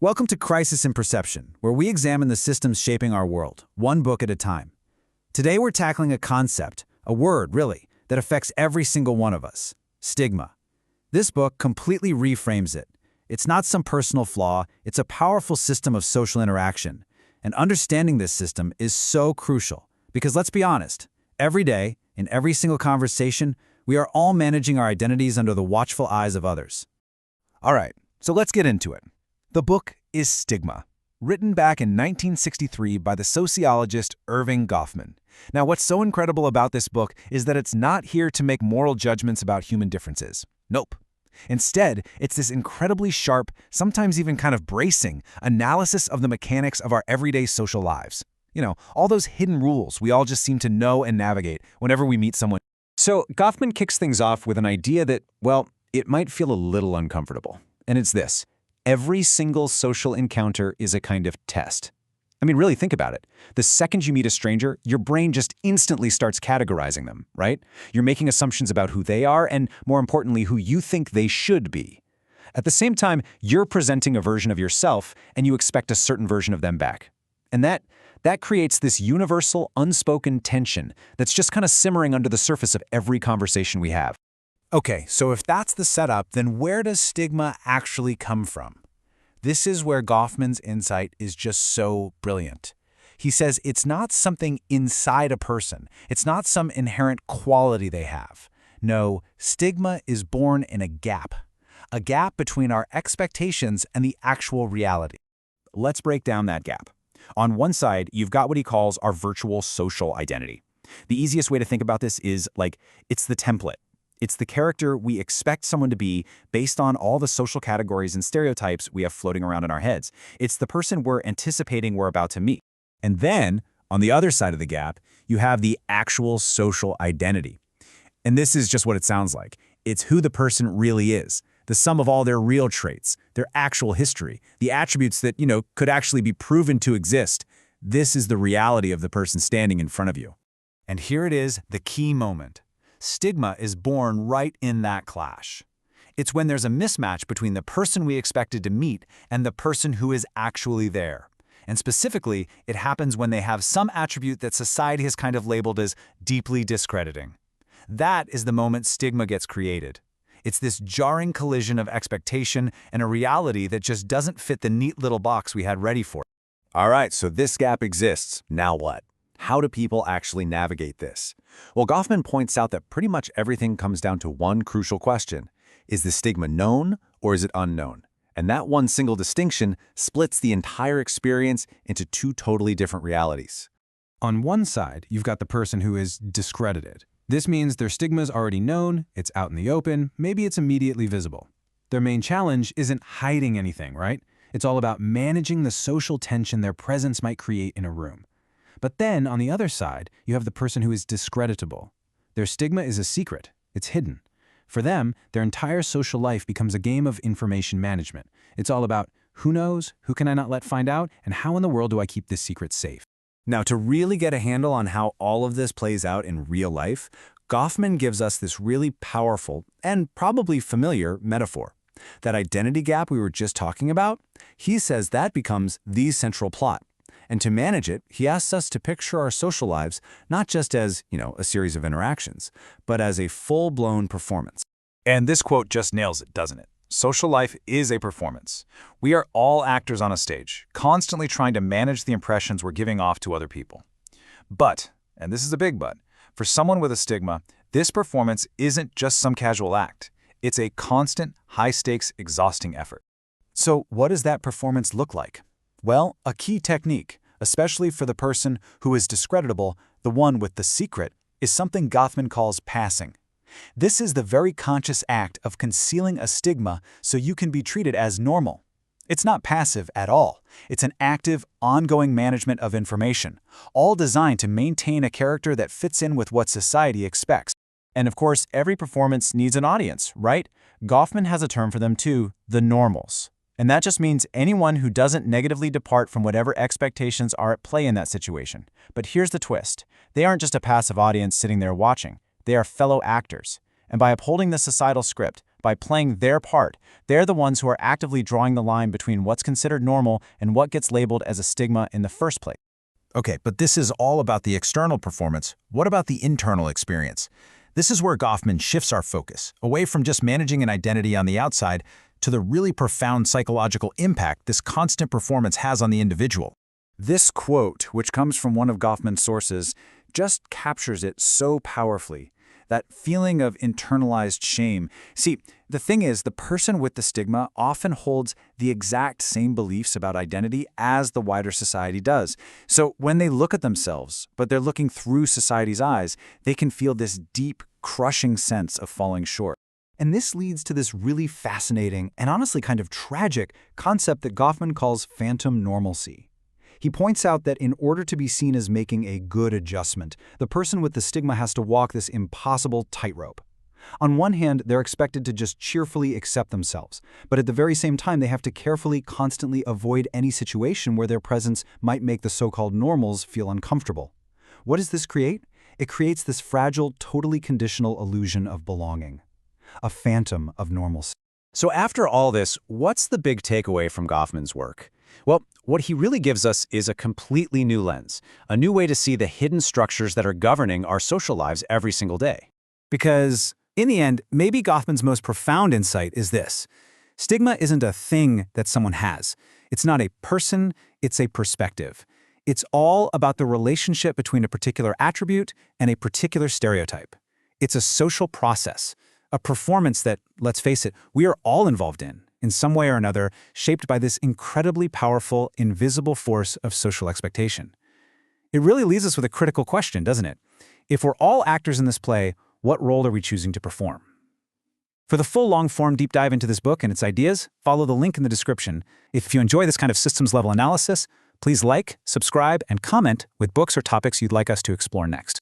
Welcome to Crisis in Perception, where we examine the systems shaping our world, one book at a time. Today we're tackling a concept, a word, really, that affects every single one of us: stigma. This book completely reframes it. It's not some personal flaw, it's a powerful system of social interaction. And understanding this system is so crucial, because let's be honest, every day, in every single conversation, we are all managing our identities under the watchful eyes of others. All right, so let's get into it. The book is Stigma, written back in 1963 by the sociologist Erving Goffman. Now, what's so incredible about this book is that it's not here to make moral judgments about human differences. Nope. Instead, it's this incredibly sharp, sometimes even kind of bracing, analysis of the mechanics of our everyday social lives. You know, all those hidden rules we all just seem to know and navigate whenever we meet someone. So Goffman kicks things off with an idea that, well, it might feel a little uncomfortable. And it's this: every single social encounter is a kind of test. I mean, really think about it. The second you meet a stranger, your brain just instantly starts categorizing them, right? You're making assumptions about who they are and, more importantly, who you think they should be. At the same time, you're presenting a version of yourself and you expect a certain version of them back. And that creates this universal, unspoken tension that's just kind of simmering under the surface of every conversation we have. Okay, so if that's the setup, then where does stigma actually come from? This is where Goffman's insight is just so brilliant. He says it's not something inside a person. It's not some inherent quality they have. No, stigma is born in a gap between our expectations and the actual reality. Let's break down that gap. On one side, you've got what he calls our virtual social identity. The easiest way to think about this is it's the template. It's the character we expect someone to be based on all the social categories and stereotypes we have floating around in our heads. It's the person we're anticipating we're about to meet. And then, on the other side of the gap, you have the actual social identity. And this is just what it sounds like. It's who the person really is, the sum of all their real traits, their actual history, the attributes that, could actually be proven to exist. This is the reality of the person standing in front of you. And here it is, the key moment. Stigma is born right in that clash. It's when there's a mismatch between the person we expected to meet and the person who is actually there. And specifically, it happens when they have some attribute that society has kind of labeled as deeply discrediting. That is the moment stigma gets created. It's this jarring collision of expectation and a reality that just doesn't fit the neat little box we had ready for. All right, so this gap exists. Now what? How do people actually navigate this? Well, Goffman points out that pretty much everything comes down to one crucial question. Is the stigma known or is it unknown? And that one single distinction splits the entire experience into two totally different realities. On one side, you've got the person who is discredited. This means their stigma is already known, it's out in the open, maybe it's immediately visible. Their main challenge isn't hiding anything, right? It's all about managing the social tension their presence might create in a room. But then, on the other side, you have the person who is discreditable. Their stigma is a secret. It's hidden. For them, their entire social life becomes a game of information management. It's all about who knows, who can I not let find out, and how in the world do I keep this secret safe? Now, to really get a handle on how all of this plays out in real life, Goffman gives us this really powerful and probably familiar metaphor. That identity gap we were just talking about, he says that becomes the central plot. And to manage it, he asks us to picture our social lives not just as, a series of interactions, but as a full-blown performance. And this quote just nails it, doesn't it? Social life is a performance. We are all actors on a stage, constantly trying to manage the impressions we're giving off to other people. But, and this is a big but, for someone with a stigma, this performance isn't just some casual act. It's a constant, high-stakes, exhausting effort. So what does that performance look like? Well, a key technique, especially for the person who is discreditable, the one with the secret, is something Goffman calls passing. This is the very conscious act of concealing a stigma so you can be treated as normal. It's not passive at all. It's an active, ongoing management of information, all designed to maintain a character that fits in with what society expects. And of course, every performance needs an audience, right? Goffman has a term for them too, the normals. And that just means anyone who doesn't negatively depart from whatever expectations are at play in that situation. But here's the twist. They aren't just a passive audience sitting there watching. They are fellow actors. And by upholding the societal script, by playing their part. They're the ones who are actively drawing the line between what's considered normal and what gets labeled as a stigma in the first place. Okay, but this is all about the external performance. What about the internal experience? This is where Goffman shifts our focus, away from just managing an identity on the outside to the really profound psychological impact this constant performance has on the individual. This quote, which comes from one of Goffman's sources, just captures it so powerfully. That feeling of internalized shame. See, the thing is, the person with the stigma often holds the exact same beliefs about identity as the wider society does. So when they look at themselves, but they're looking through society's eyes, they can feel this deep, crushing sense of falling short. And this leads to this really fascinating and honestly kind of tragic concept that Goffman calls phantom normalcy. He points out that in order to be seen as making a good adjustment, the person with the stigma has to walk this impossible tightrope. On one hand, they're expected to just cheerfully accept themselves, but at the very same time, they have to carefully, constantly avoid any situation where their presence might make the so-called normals feel uncomfortable. What does this create? It creates this fragile, totally conditional illusion of belonging. A phantom of normalcy. So after all this, what's the big takeaway from Goffman's work? Well, what he really gives us is a completely new lens, a new way to see the hidden structures that are governing our social lives every single day. Because, in the end, maybe Goffman's most profound insight is this. Stigma isn't a thing that someone has. It's not a person, it's a perspective. It's all about the relationship between a particular attribute and a particular stereotype. It's a social process, a performance that, let's face it, we are all involved in some way or another, shaped by this incredibly powerful, invisible force of social expectation. It really leaves us with a critical question, doesn't it? If we're all actors in this play, what role are we choosing to perform? For the full long-form deep dive into this book and its ideas, follow the link in the description. If you enjoy this kind of systems-level analysis, please like, subscribe, and comment with books or topics you'd like us to explore next.